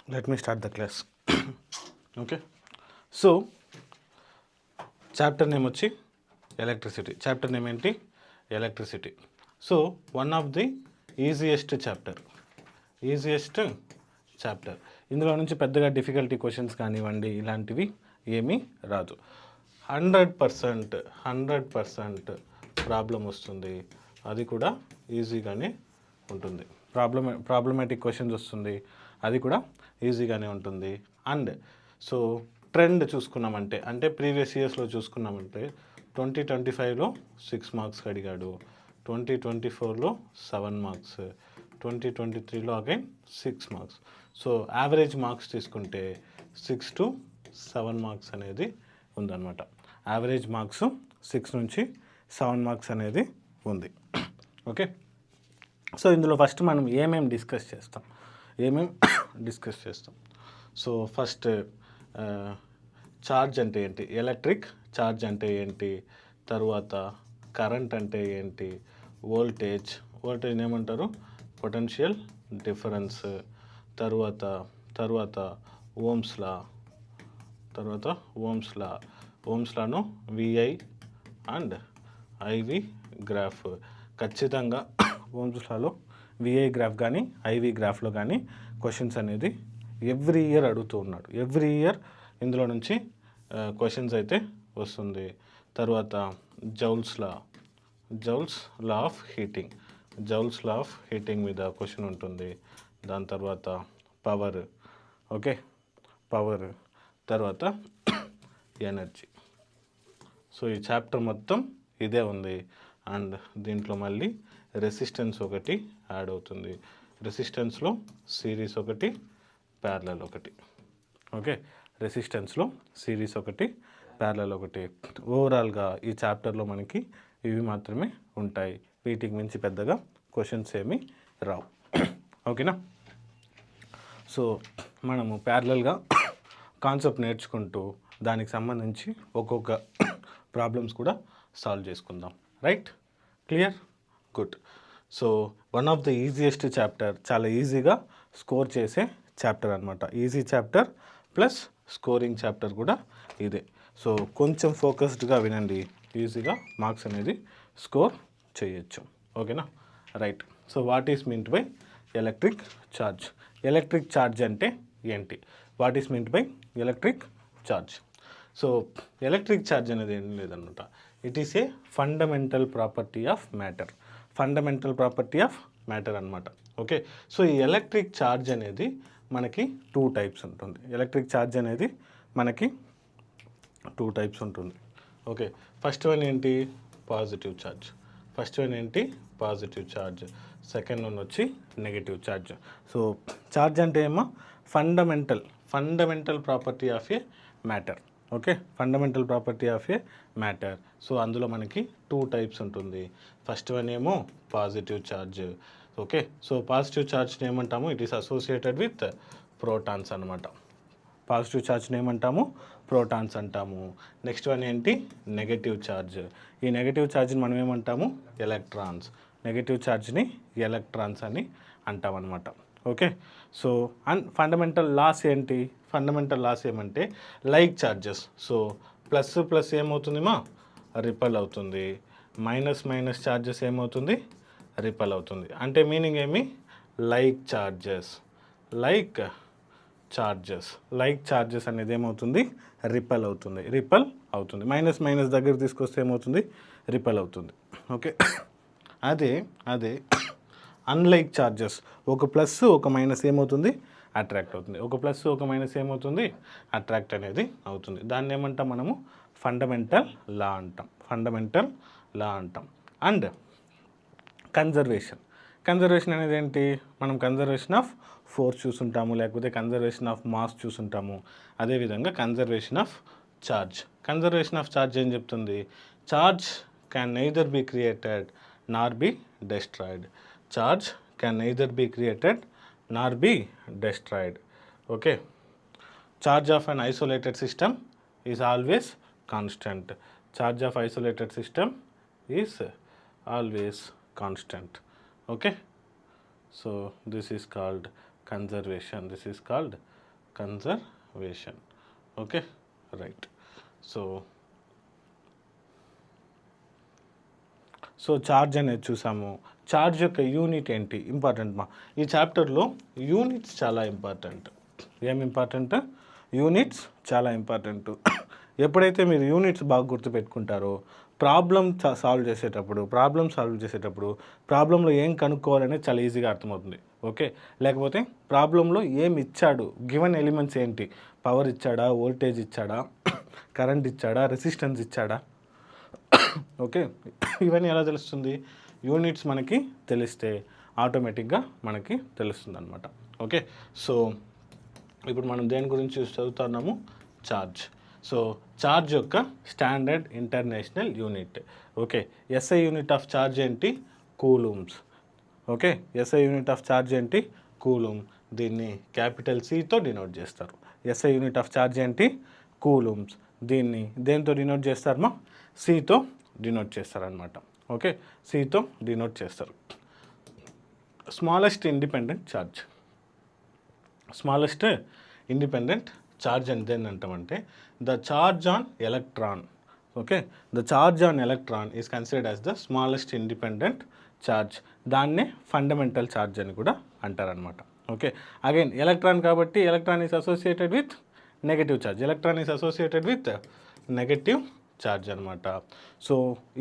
Let me start the class. Okay. So, chapter name వచ్చి electricity. Chapter name ఏంటి? Electricity. So one of the easiest chapter. ఇందులో నుంచి పెద్దగా difficulty questions కానివ్వండి ఇలాంటివి ఏమీ రాదు. 100% ప్రాబ్లం వస్తుంది, అది కూడా ఈజీగానే ఉంటుంది. ప్రాబ్లమాటిక్ క్వశ్చన్స్ వస్తుంది, అది కూడా ఈజీగానే ఉంటుంది. అండ్ సో ట్రెండ్ చూసుకున్నామంటే, అంటే ప్రీవియస్ ఇయర్స్లో చూసుకున్నామంటే 2025లో 6 మార్క్స్కి అడిగాడు, 2024లో 7 మార్క్స్, 2023లో again 6 marks. So average marks తీసుకుంటే 6 to 7 మార్క్స్ అనేది ఉందన్నమాట. యావరేజ్ మార్క్స్ 6 నుంచి 7 మార్క్స్ అనేది ఉంది. ఓకే. సో ఇందులో ఫస్ట్ మనం ఏమేమి డిస్కస్ చేస్తాం. సో ఫస్ట్ ఛార్జ్ అంటే ఏంటి, ఎలక్ట్రిక్ ఛార్జ్ అంటే ఏంటి, తర్వాత కరెంట్ అంటే ఏంటి, వోల్టేజ్ ఏమంటారు, పొటెన్షియల్ డిఫరెన్స్, తర్వాత ఓమ్స్ లాను విఐ అండ్ ఐవి గ్రాఫ్. ఖచ్చితంగా ఓమ్స్ లాలో విఐ గ్రాఫ్ కానీ ఐవి గ్రాఫ్లో కానీ క్వశ్చన్స్ అనేది ఎవ్రీ ఇయర్ అడుగుతూ ఉన్నాడు. ఎవ్రీ ఇయర్ ఇందులో నుంచి క్వశ్చన్స్ అయితే వస్తుంది. తర్వాత జౌల్స్ లా ఆఫ్ హీటింగ్ మీద క్వశ్చన్ ఉంటుంది. దాని తర్వాత పవర్, తర్వాత ఎనర్జీ. సో ఈ చాప్టర్ మొత్తం ఇదే ఉంది. అండ్ దీంట్లో మళ్ళీ రెసిస్టెన్స్ ఒకటి యాడ్ అవుతుంది. రెసిస్టెన్స్లో సిరీస్ ఒకటి, ప్యారలల్ ఒకటి. ఓకే, రెసిస్టెన్స్లో సిరీస్ ఒకటి, ప్యారలల్ ఒకటి. ఓవరాల్గా ఈ చాప్టర్లో మనకి ఇవి మాత్రమే ఉంటాయి. వీటికి మించి పెద్దగా క్వశ్చన్స్ ఏమీ రావు. ఓకేనా. సో మనము ప్యారలల్గా కాన్సెప్ట్ నేర్చుకుంటూ దానికి సంబంధించి ఒక్కొక్క ప్రాబ్లమ్స్ కూడా సాల్వ్ చేసుకుందాం. Right, clear, good. So one of the easiest chapter, చాలా ఈజీగా స్కోర్ చేసే చాప్టర్ అనమాట. Easy chapter plus scoring chapter కూడా ఇదే. సో కొంచెం ఫోకస్డ్గా వినండి, ఈజీగా మార్క్స్ అనేది స్కోర్ చేయొచ్చు. ఓకేనా, right. So what is meant by electric charge? Electric charge అంటే ఏంటి? What is meant by electric charge? So electric charge అనేది ఏం లేదన్నమాట. It is a fundamental property of matter అనమాట. ఓకే. సో ఈ ఎలక్ట్రిక్ ఛార్జ్ అనేది మనకి 2 టైప్స్ ఉంటుంది. ఎలక్ట్రిక్ ఛార్జ్ అనేది మనకి 2 టైప్స్ ఉంటుంది. ఓకే, ఫస్ట్ వన్ ఏంటి, పాజిటివ్ ఛార్జ్. సెకండ్ వన్ వచ్చి నెగటివ్ ఛార్జ్. సో ఛార్జ్ అంటే ఏమో fundamental property of a matter. Okay, fundamental property of a matter. So అందులో మనకి 2 టైప్స్ ఉంటుంది. ఫస్ట్ వన్ ఏమో positive charge. Okay, so positive ఛార్జ్ని ఏమంటాము, it is associated with protons అనమాట. పాజిటివ్ ఛార్జ్ని ఏమంటాము, ప్రోటాన్స్ అంటాము. నెక్స్ట్ వన్ ఏంటి, నెగటివ్ ఛార్జ్. ఈ నెగటివ్ ఛార్జ్ని మనం ఏమంటాము, ఎలక్ట్రాన్స్. నెగటివ్ ఛార్జ్ని ఎలక్ట్రాన్స్ అని అంటాం అనమాట. Okay. So and fundamental loss ఏమంటే లైక్ ఛార్జెస్. సో ప్లస్ ఏమవుతుంది మా, రిపల్ అవుతుంది. మైనస్ ఛార్జెస్ ఏమవుతుంది, రిపల్ అవుతుంది. అంటే మీనింగ్ ఏమి, లైక్ ఛార్జెస్ అనేది ఏమవుతుంది, రిపల్ అవుతుంది. మైనస్ దగ్గర తీసుకొస్తే ఏమవుతుంది, రిపల్ అవుతుంది. ఓకే. అదే అన్లైక్ ఛార్జెస్, ఒక ప్లస్ ఒక మైనస్ ఏమవుతుంది, అట్రాక్ట్ అవుతుంది. ఒక ప్లస్ ఒక మైనస్ ఏమవుతుంది, అట్రాక్ట్ అనేది అవుతుంది. దాన్ని ఏమంటాం మనము, ఫండమెంటల్ లా అంటాం. అండ్ కన్జర్వేషన్ అనేది ఏంటి, మనం కన్జర్వేషన్ ఆఫ్ ఫోర్స్ చూసుంటాము, లేకపోతే కన్జర్వేషన్ ఆఫ్ మాస్ చూసుంటాము. అదేవిధంగా కన్జర్వేషన్ ఆఫ్ ఛార్జ్ ఏం చెప్తుంది, charge can neither be created Nar B destroyed. Okay. Charge of an isolated system is always constant. Okay. So this is called conservation. Conservation. Okay, right. So charge అనేది చూసాము. Charge యొక్క unit ఏంటి important మా ఈ చాప్టర్లో units చాలా important. ఏం important? Units చాలా ఇంపార్టెంట్. ఎప్పుడైతే మీరు యూనిట్స్ బాగా గుర్తుపెట్టుకుంటారో ప్రాబ్లమ్ సాల్వ్ చేసేటప్పుడు ప్రాబ్లంలో ఏం కనుక్కోవాలనేది చాలా ఈజీగా అర్థమవుతుంది. ఓకే, లేకపోతే ప్రాబ్లంలో ఏం ఇచ్చాడు, గివెన్ ఎలిమెంట్స్ ఏంటి, పవర్ ఇచ్చాడా, వోల్టేజ్ ఇచ్చాడా, కరెంట్ ఇచ్చాడా, రెసిస్టెన్స్ ఇచ్చాడా, ఓకే, ఇవన్నీ ఎలా తెలుస్తుంది? యూనిట్స్ మనకి తెలిస్తే ఆటోమేటిక్గా మనకి తెలుస్తుంది అనమాట. ఓకే, సో ఇప్పుడు మనం దేని గురించి చదువుతున్నాము? ఛార్జ్. సో ఛార్జ్ యొక్క standard international unit. Okay, SI unit of charge ఏంటి? Coulombs. Okay, SI unit of charge ఏంటి? కూలూమ్. దీన్ని క్యాపిటల్ సితో డినోట్ చేస్తారు. ఎస్ఐ యూనిట్ ఆఫ్ ఛార్జ్ ఏంటి? కూలూమ్స్. దీన్ని దేంతో డినోట్ చేస్తారమ్మా? సితో డినోట్ చేస్తారనమాట. ఓకే, సితో డినోట్ చేస్తారు. Smallest independent charge. Smallest independent charge అంటే ఏంటంటే the charge on electron. Okay, the charge on electron is considered as the smallest independent charge. దాన్నే ఫండమెంటల్ ఛార్జ్ అని కూడా అంటారనమాట. ఓకే, అగైన్ ఎలక్ట్రాన్ కాబట్టి electron is associated with negative charge. Electron is associated with negative charge అనమాట. So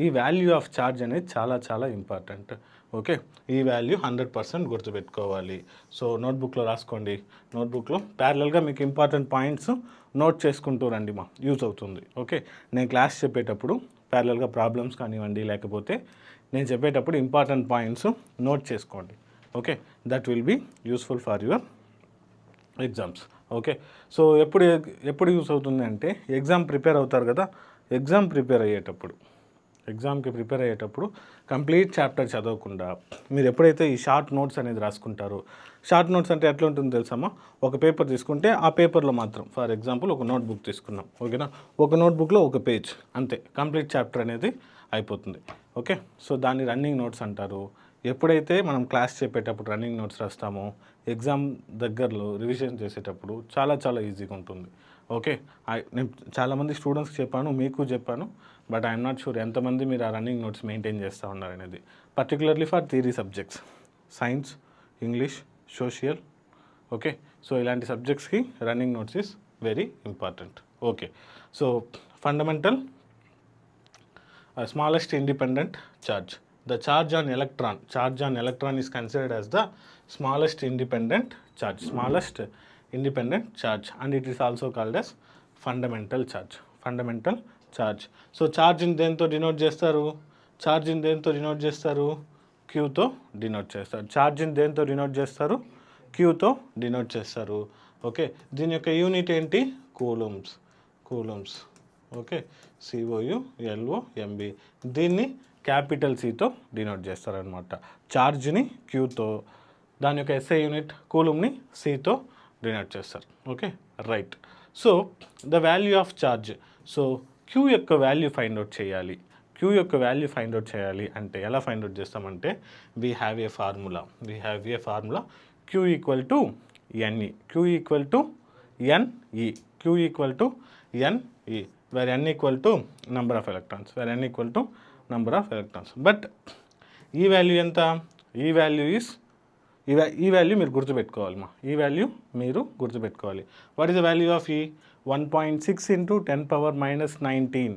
ఈ value of charge అనేది చాలా చాలా ఇంపార్టెంట్. ఓకే, ఈ వాల్యూ 100% గుర్తుపెట్టుకోవాలి. సో నోట్బుక్లో రాసుకోండి. నోట్బుక్లో ప్యారలల్గా మీకు ఇంపార్టెంట్ పాయింట్స్ నోట్ చేసుకుంటూ రండి మా, యూజ్ అవుతుంది. ఓకే, నేను క్లాస్ చెప్పేటప్పుడు ప్యారలల్గా ప్రాబ్లమ్స్ కానివ్వండి, లేకపోతే నేను చెప్పేటప్పుడు ఇంపార్టెంట్ పాయింట్స్ నోట్ చేసుకోండి. Okay, that will be useful for your exams. Okay, so ఎప్పుడు యూస్ అవుతుంది అంటే ఎగ్జామ్ ప్రిపేర్ అవుతారు కదా, ఎగ్జామ్కి ప్రిపేర్ అయ్యేటప్పుడు కంప్లీట్ చాప్టర్ చదవకుండా మీరు ఎప్పుడైతే ఈ షార్ట్ నోట్స్ అనేది రాసుకుంటారో, షార్ట్ నోట్స్ అంటే ఎట్లా ఉంటుందో తెలుసమ్మా? ఒక పేపర్ తీసుకుంటే ఆ పేపర్లో మాత్రం, ఫర్ ఎగ్జాంపుల్ ఒక నోట్బుక్ తీసుకున్నాం, ఓకేనా, ఒక నోట్బుక్లో ఒక పేజ్ అంతే, కంప్లీట్ చాప్టర్ అనేది అయిపోతుంది. ఓకే, సో దాన్ని రన్నింగ్ నోట్స్ అంటారు. ఎప్పుడైతే మనం క్లాస్ చెప్పేటప్పుడు రన్నింగ్ నోట్స్ రాస్తామో ఎగ్జామ్ దగ్గరలో రివిజన్ చేసేటప్పుడు చాలా చాలా ఈజీగా ఉంటుంది. ఓకే, నేను చాలామంది స్టూడెంట్స్కి చెప్పాను, మీకు చెప్పాను, బట్ ఐఎమ్ నాట్ షూర్ ఎంతమంది మీరు ఆ రన్నింగ్ నోట్స్ మెయింటైన్ చేస్తూ ఉన్నారు అనేది. Particularly for theory subjects, science, English, social. Okay, so ఇలాంటి సబ్జెక్ట్స్కి running notes is very important. Okay, so fundamental smallest independent charge. The charge on electron is considered as the smallest independent charge, and it is also called as fundamental charge. So charge in దేంతో denote చేస్తారు? Q తో denote చేస్తారు. Charge in దేంతో denote చేస్తారు? Q తో denote చేస్తారు. Okay, దీని యొక్క యూనిట్ ఏంటి? కూలూమ్స్. Okay, COULOMB. దీన్ని క్యాపిటల్ సితో డినోట్ చేస్తారనమాట. ఛార్జ్ని క్యూతో, దాని యొక్క ఎస్ఐ యూనిట్ కూలూమ్ని సితో డినోట్ చేస్తారు. Okay, right. So the value of charge. So Q యొక్క వాల్యూ ఫైండ్ అవుట్ చేయాలి అంటే ఎలా ఫైండ్ అవుట్ చేస్తామంటే we have a formula Q equal to NE. Q equal to NE, where N equal to number of electrons. But ఈ value ఎంత? ఈ value మీరు గుర్తుపెట్టుకోవాలి. What is the value of E? 1.6 into 10 power minus 19.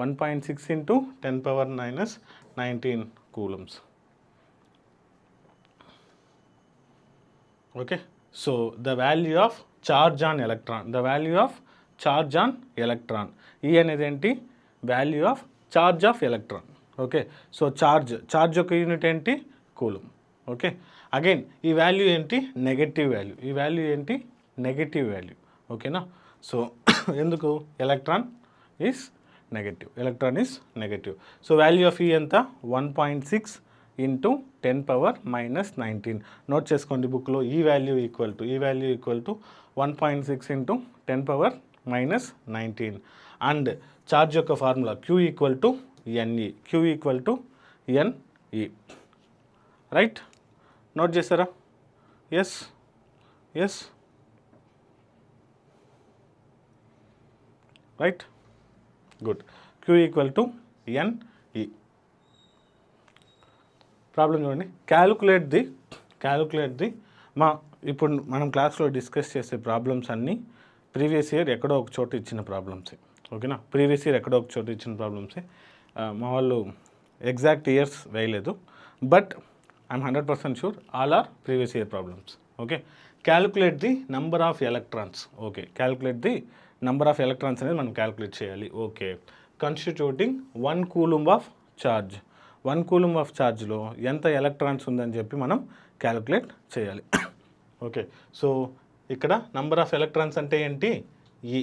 1.6 into 10 power minus 19 coulombs. Okay, so the value of charge on electron. ఈ అనేది ఏంటి? Value of charge of electron. Okay, so charge యొక్క unit ఏంటి? Coulomb. Okay, again ఈ value ఏంటి? Negative value. ఓకేనా, so ఎందుకు? Electron is negative. So value of ఈ ఎంత? 1.6 ఇంటూ 10 పవర్ మైనస్ 19. నోట్ చేసుకోండి బుక్లో. ఈ value equal to 1.6 into 10 power minus 19. And charge యొక్క formula Q equal to N E. Right, note చేస్తారా? Yes, right, good. Q equal to N E. Problem చూడండి, calculate the ఇప్పుడు మనం క్లాస్లో డిస్కస్ చేసే ప్రాబ్లమ్స్ అన్నీ ప్రీవియస్ ఇయర్ ఎక్కడో ఒక చోట ఇచ్చిన ప్రాబ్లమ్సే. ఓకేనా, ప్రీవియస్ ఇయర్ ఎక్కడో ఒక చోట ఇచ్చిన ప్రాబ్లమ్సే. మా వాళ్ళు ఎగ్జాక్ట్ ఇయర్స్ వేయలేదు, but I'm 100% sure all are previous year problems. Okay, calculate the number of electrons. Okay, calculate the number of electrons అనేది మనం క్యాలిక్యులేట్ చేయాలి. Okay, constituting 1 coulomb of charge. 1 coulomb of ఛార్జ్లో ఎంత ఎలక్ట్రాన్స్ ఉందని చెప్పి మనం calculate చేయాలి. ఓకే, సో ఇక్కడ నంబర్ ఆఫ్ ఎలక్ట్రాన్స్ అంటే ఏంటి? ఈ.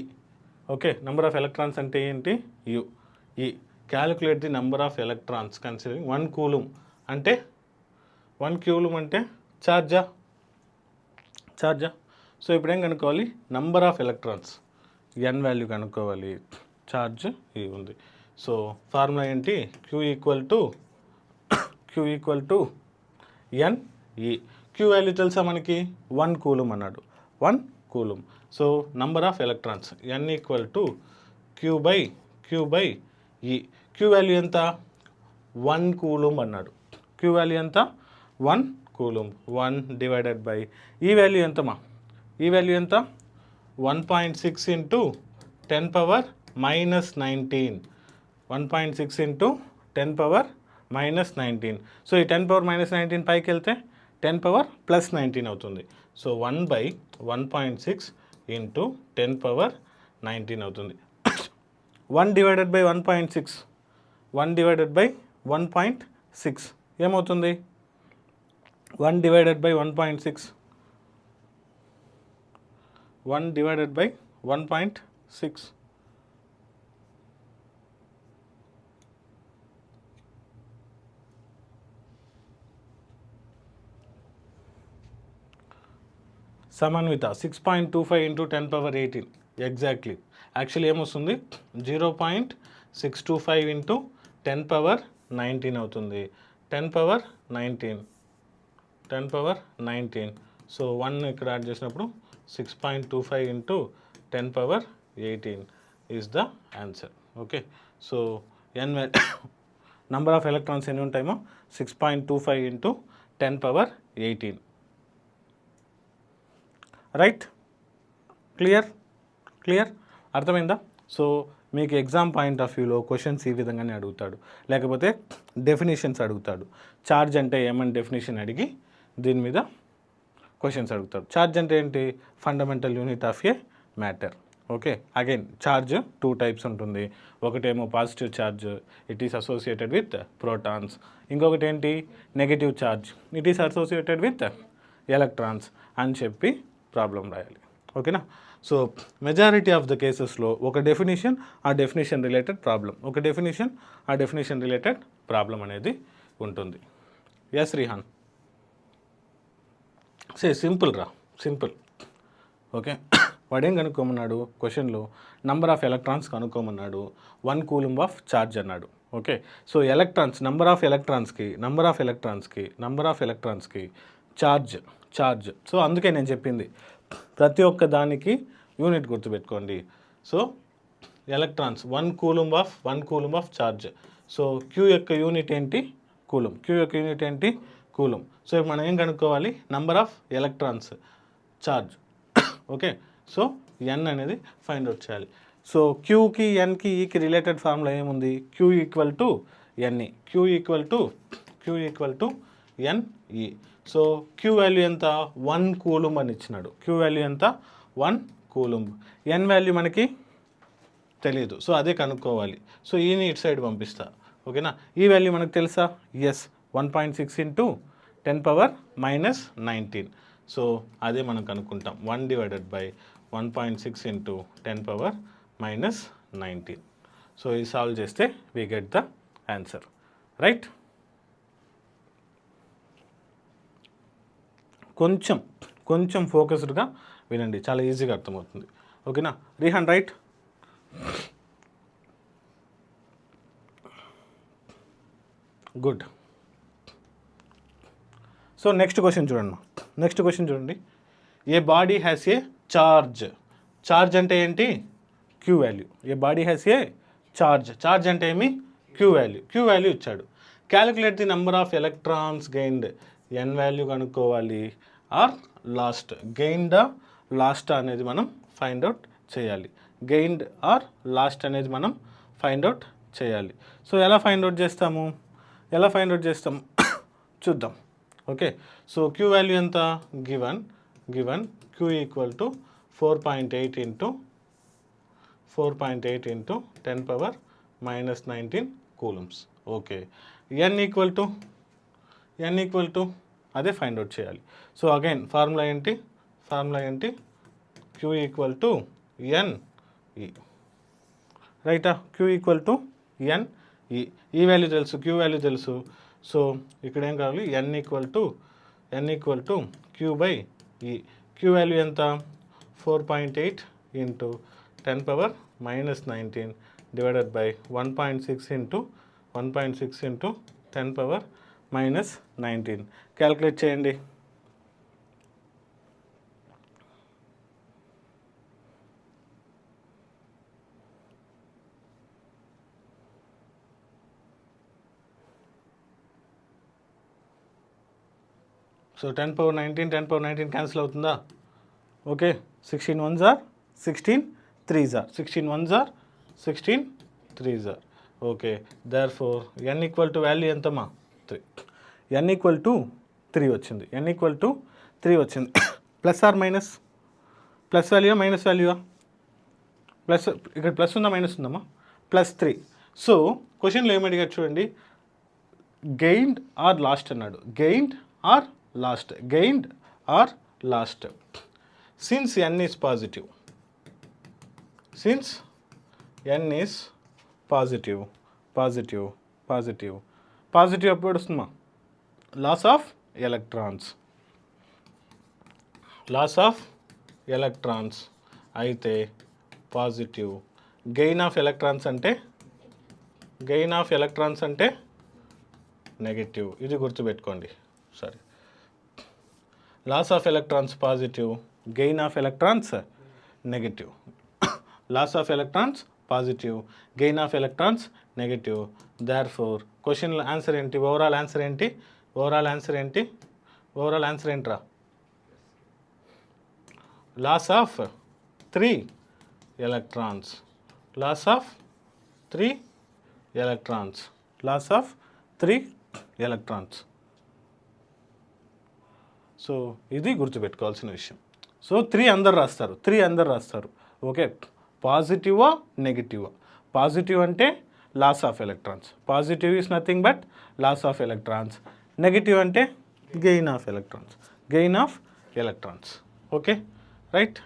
ఓకే, నంబర్ ఆఫ్ ఎలక్ట్రాన్స్ అంటే ఏంటి? యు. ఈ. Calculate the number of electrons considering 1 coulomb అంటే 1 కూలుంబ్ అంటే ఛార్జా. సో ఇప్పుడు ఏం కనుక్కోవాలి? Number of electrons n value కనుక్కోవాలి. ఛార్జ్ ఈ ఉంది. సో ఫార్ములా ఏంటి? Q equal to NE. Q value తెలుసా మనకి? 1 కూలుంబ్ అన్నాడు. 1 coulomb. So number of electrons n equal to q by e. Q value ఎంత? 1 కూలుంబ్ అన్నాడు. క్యూ వాల్యూ ఎంత? 1 coulomb. 1 divided by ఈ వాల్యూ ఎంతమా? ఈ వాల్యూ ఎంత? 1.6 into 10 power minus 19. 1.6 into 10 power minus 19. So ఈ 10 పవర్ మైనస్ 19 పైకి వెళ్తే 10 పవర్ ప్లస్ 19 అవుతుంది. సో 1/1.6 ఇంటూ 10 పవర్ 19 అవుతుంది. 1 డివైడెడ్ బై 1.6. 1 డివైడెడ్ బై 1.6 ఏమవుతుంది? 1 divided by 1.6. 1 divided by 1.6. సమన్విత 6.25 into 10 power 18 exactly. Actually ఏమొస్తుంది? 0.625 ఇంటూ 10 పవర్ 19 అవుతుంది. 10 పవర్ 19. సో 1 ఇక్కడ యాడ్ చేసినప్పుడు 6.25 into 10 power 18 is the answer. Okay, so n number of electrons ఎన్ని ఉంటాయేమో 6.25 into 10 power 18. Right, clear అర్థమైందా? So మీకు exam point of వ్యూలో questions ఈ విధంగానే అడుగుతాడు, లేకపోతే డెఫినేషన్స్ అడుగుతాడు. ఛార్జ్ అంటే ఏమని డెఫినేషన్ అడిగి దీని మీద క్వశ్చన్స్ అడుగుతాడు. ఛార్జ్ అంటే ఏంటి? Fundamental unit of a matter. Okay, again charge 2 types ఉంటుంది. ఒకటేమో positive charge, it is associated with protons. ఇంకొకటి ఏంటి? Negative charge, it is associated with electrons అని చెప్పి ప్రాబ్లం రాయాలి. ఓకేనా? సో మెజారిటీ ఆఫ్ ద కేసెస్లో ఒక డెఫినేషన్, ఆ డెఫినేషన్ రిలేటెడ్ ప్రాబ్లం, ఒక డెఫినేషన్, ఆ డెఫినేషన్ రిలేటెడ్ ప్రాబ్లం అనేది ఉంటుంది. ఎస్ రిహాన్, సింపుల్ రా, సింపుల్. ఓకే, వాడేం కనుక్కోమన్నాడు క్వశ్చన్లో? నంబర్ ఆఫ్ ఎలక్ట్రాన్స్ కనుక్కోమన్నాడు. 1 కూలుంబ్ ఆఫ్ ఛార్జ్ అన్నాడు. Okay, so electrons, number of ఎలక్ట్రాన్స్కి ఛార్జ్. సో అందుకే నేను చెప్పింది ప్రతి ఒక్క దానికి యూనిట్ గుర్తుపెట్టుకోండి. So electrons 1 coulomb of charge. So Q యొక్క యూనిట్ ఏంటి? కూలుంబ్. సో మనం ఏం కనుక్కోవాలి? Number of electrons, charge. Okay, so n అనేది ఫైండ్ అవుట్ చేయాలి. సో క్యూకి, ఎన్కి, ఈకి రిలేటెడ్ ఫార్ములా ఏముంది? Q equal to NE. Q equal to n e. So q value ఎంత? 1 కూలుంబ్ అని ఇచ్చినాడు. క్యూ వాల్యూ ఎంత? 1 కూలుంబ్. ఎన్ వాల్యూ మనకి తెలియదు, సో అదే కనుక్కోవాలి. సో ఈని ఇటు సైడ్ పంపిస్తా. ఓకేనా? ఈ వాల్యూ మనకు తెలుసా? Yes, 1.6 into 10 power minus 19. So అదే మనం కనుక్కుంటాం. 1 divided by 1.6 into 10 power minus 19. So ఇది సాల్వ్ చేస్తే we get the answer. Right? కొంచెం ఫోకస్డ్గా వినండి, చాలా ఈజీగా అర్థమవుతుంది. ఓకేనా? Rihan right? Good. So next question చూడండి. A body has a charge. Charge అంటే ఏంటి? Q value. A body has a charge అంటే ఏమి క్యూ వాల్యూ ఇచ్చాడు. Calculate the number of electrons gained, n value కనుక్కోవాలి ఆర్ లాస్ట్. గెయిన్డా లాస్ట్ అనేది మనం ఫైండ్ అవుట్ చేయాలి. గెయిన్డ్ ఆర్ లాస్ట్ అనేది మనం ఫైండ్ అవుట్ చేయాలి. సో ఎలా ఫైండ్ అవుట్ చేస్తాము చూద్దాం. ఓకే, సో క్యూ వాల్యూ ఎంత గివన్ క్యూ ఈక్వల్ టు 4.8 ఇంటూ 10⁻⁻19 coulombs. Okay, n equal to అదే ఫైండ్ అవుట్ చేయాలి. సో అగైన్ ఫార్ములా ఏంటి q equal to n e, రైటా? క్యూ ఈక్వల్ టు ఎన్ ఈ వాల్యూ తెలుసు, క్యూ వాల్యూ తెలుసు. సో ఇక్కడ ఏం కావాలి, ఎన్ equal to q by e. Q value ఎంత 4.8 ఇంటూ 10⁻⁻19 డివైడెడ్ బై 1.6 ఇంటూ 10⁻⁻19. క్యాల్కులేట్ చేయండి. సో 10⁻19 క్యాన్సిల్ అవుతుందా? Okay, 16 1s are 16 3s are 16 1s are 16 3s are. Okay, therefore n equal to value ఎంతమ్మా 3. N equal to 3 వచ్చింది. Plus or minus? Plus value minus వాల్యూవా? Plus, ఇక్కడ plus ఉందా minus ఉందమ్మా? +3. So క్వశ్చన్లో ఏమడిగారు చూడండి, గెయిన్డ్ ఆర్ లాస్ట్ అన్నాడు. Gained or lost. Since n is positive, positive ఎప్పుడు వస్తుందమ్మా? లాస్ ఆఫ్ ఎలక్ట్రాన్స్ అయితే పాజిటివ్. గెయిన్ ఆఫ్ ఎలక్ట్రాన్స్ అంటే నెగటివ్. ఇది గుర్తుపెట్టుకోండి. Sorry, loss of electrons positive, gain of electrons negative. Loss of electrons positive, gain of electrons negative. Therefore question answer ఏంటి? Overall answer ఏంట్రా? Loss of 3 electrons. So ఇది గుర్తుపెట్టుకోవాల్సిన విషయం. So 3 అందరు రాస్తారు. ఓకే, పాజిటివా నెగిటివా? పాజిటివ్ అంటే loss of electrons. Positive is nothing but loss of electrons. Negative అంటే gain of electrons. Okay, right.